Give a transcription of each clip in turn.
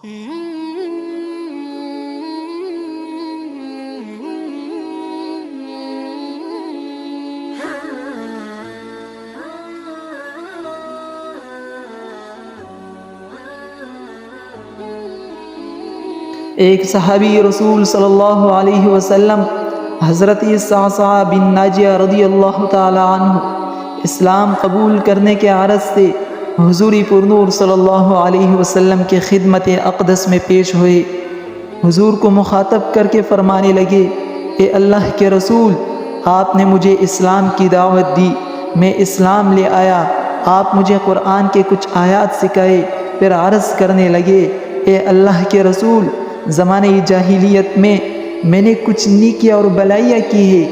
ایک صحابی رسول صلی اللہ علیہ وسلم حضرت صعصعہ بن ناجیہ رضی اللہ تعالی عنہ اسلام قبول کرنے کے عرض سے حضور پرنور صلی اللہ علیہ وسلم کے خدمت اقدس میں پیش ہوئے۔ حضور کو مخاطب کر کے فرمانے لگے، اے اللہ کے رسول، آپ نے مجھے اسلام کی دعوت دی، میں اسلام لے آیا۔ آپ مجھے قرآن کے کچھ آیات سکھائے، پھر عرض کرنے لگے، اے اللہ کے رسول، زمانہ جاہلیت میں نے کچھ نیکیاں اور بلائیاں کی ہے،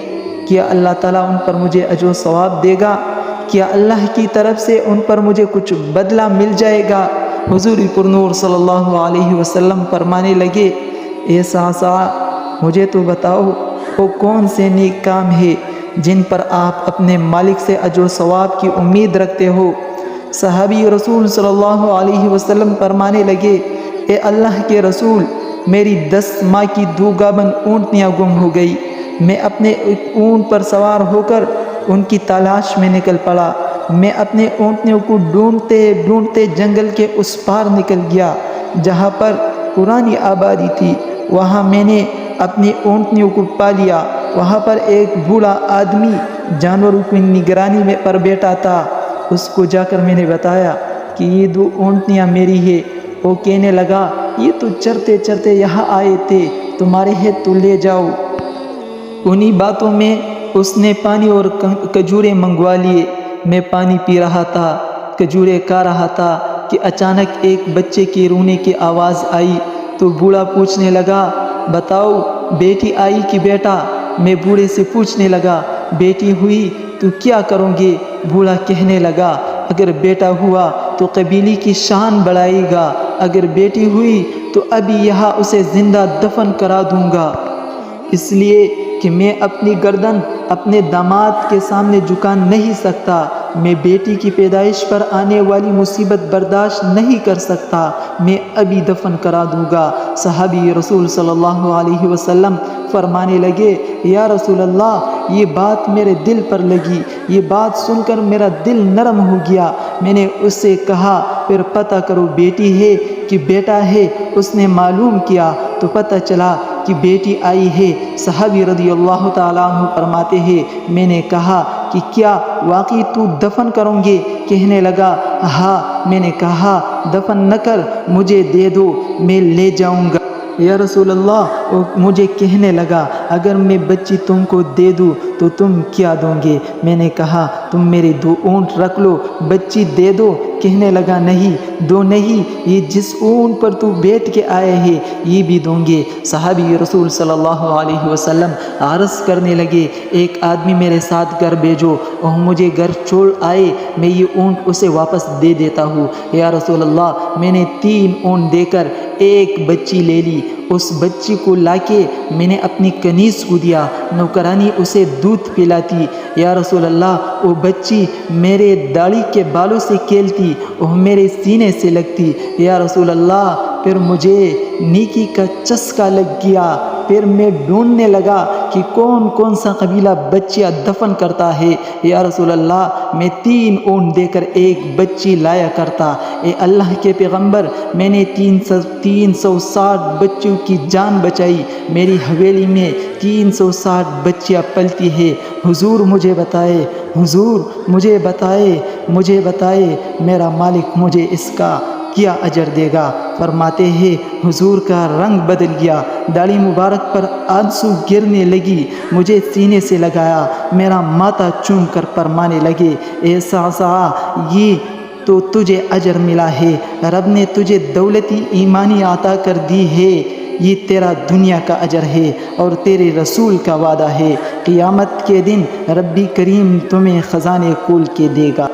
کیا اللہ تعالیٰ ان پر مجھے اجر و ثواب دے گا؟ کیا اللہ کی طرف سے ان پر مجھے کچھ بدلہ مل جائے گا؟ حضور پرنور صلی اللہ علیہ وسلم فرمانے لگے، اے صعصعہ، مجھے تو بتاؤ وہ کون سے نیک کام ہے جن پر آپ اپنے مالک سے اجر و ثواب کی امید رکھتے ہو؟ صحابی رسول صلی اللہ علیہ وسلم فرمانے لگے، اے اللہ کے رسول، میری 10 ماہ کی 2 گابن اونٹنیاں گم ہو گئی۔ میں اپنے اونٹ پر سوار ہو کر ان کی تلاش میں نکل پڑا۔ میں اپنے اونٹنیوں کو ڈھونڈتے ڈھونڈتے جنگل کے اس پار نکل گیا جہاں پر پرانی آبادی تھی۔ وہاں میں نے اپنی اونٹنیوں کو پا لیا۔ وہاں پر ایک بوڑھا آدمی جانوروں کی نگرانی میں پر بیٹھا تھا۔ اس کو جا کر میں نے بتایا کہ یہ 2 اونٹنیاں میری ہے۔ وہ کہنے لگا، یہ تو چرتے چرتے یہاں آئے تھے، تمہارے ہے تو لے جاؤ۔ انہی باتوں میں اس نے پانی اور کھجورے منگوا لیے۔ میں پانی پی رہا تھا، کھجورے کھا رہا تھا کہ اچانک ایک بچے کے رونے کی آواز آئی تو بوڑھا پوچھنے لگا، بتاؤ بیٹی آئی کہ بیٹا؟ میں بوڑھے سے پوچھنے لگا، بیٹی ہوئی تو کیا کرو گے؟ بوڑھا کہنے لگا، اگر بیٹا ہوا تو قبیلے کی شان بڑھائے گا، اگر بیٹی ہوئی تو ابھی یہاں اسے زندہ دفن کرا دوں گا، اس لیے کہ میں اپنی گردن اپنے داماد کے سامنے جھکا نہیں سکتا۔ میں بیٹی کی پیدائش پر آنے والی مصیبت برداشت نہیں کر سکتا، میں ابھی دفن کرا دوں گا۔ صحابی رسول صلی اللہ علیہ وسلم فرمانے لگے، یا رسول اللہ، یہ بات میرے دل پر لگی، یہ بات سن کر میرا دل نرم ہو گیا۔ میں نے اس سے کہا، پھر پتہ کرو بیٹی ہے کہ بیٹا ہے۔ اس نے معلوم کیا تو پتہ چلا کہ بیٹی آئی ہے۔ صحابی رضی اللہ تعالیٰ عنہ فرماتے ہیں، میں نے کہا کہ کیا واقعی تو دفن کروں گے؟ کہنے لگا، ہاں۔ میں نے کہا، دفن نہ کر، مجھے دے دو، میں لے جاؤں گا۔ یا رسول اللہ، وہ مجھے کہنے لگا، اگر میں بچی تم کو دے دوں تو تم کیا دو گے؟ میں نے کہا، تم میرے 2 اونٹ رکھ لو، بچی دے دو۔ کہنے لگا، نہیں، 2 نہیں، یہ جس اونٹ پر تو بیٹھ کے آئے ہیں یہ بھی دوں گے۔ صحابی رسول صلی اللہ علیہ وسلم عرض کرنے لگے، ایک آدمی میرے ساتھ گھر بھیجو، وہ مجھے گھر چھوڑ آئے، میں یہ اونٹ اسے واپس دے دیتا ہوں۔ یا رسول اللہ، میں نے 3 اونٹ دے کر ایک بچی لے لی۔ اس بچی کو لا کے میں نے اپنی کنیز کو دیا، نوکرانی اسے دودھ پلاتی۔ یا رسول اللہ، وہ بچی میرے داڑھی کے بالوں سے کھیلتی، وہ میرے سینے سے لگتی۔ یا رسول اللہ، پھر مجھے نیکی کا چسکا لگ گیا۔ پھر میں ڈھونڈنے لگا کہ کون کون سا قبیلہ بچیاں دفن کرتا ہے۔ یا رسول اللہ، میں 3 اونٹ دے کر ایک بچی لایا کرتا۔ اے اللہ کے پیغمبر، میں نے 360 بچوں کی جان بچائی۔ میری حویلی میں 360 بچیاں پلتی ہیں۔ حضور مجھے بتائے، حضور مجھے بتائے، مجھے بتائے، میرا مالک مجھے اس کا کیا اجر دے گا؟ فرماتے ہیں، حضور کا رنگ بدل گیا، داڑھی مبارک پر آنسو گرنے لگی، مجھے سینے سے لگایا، میرا ماتھا چوم کر فرمانے لگے، اے صعصعہ، یہ تو تجھے اجر ملا ہے، رب نے تجھے دولتی ایمانی عطا کر دی ہے، یہ تیرا دنیا کا اجر ہے اور تیرے رسول کا وعدہ ہے، قیامت کے دن رب کریم تمہیں خزانے کھول کے دے گا۔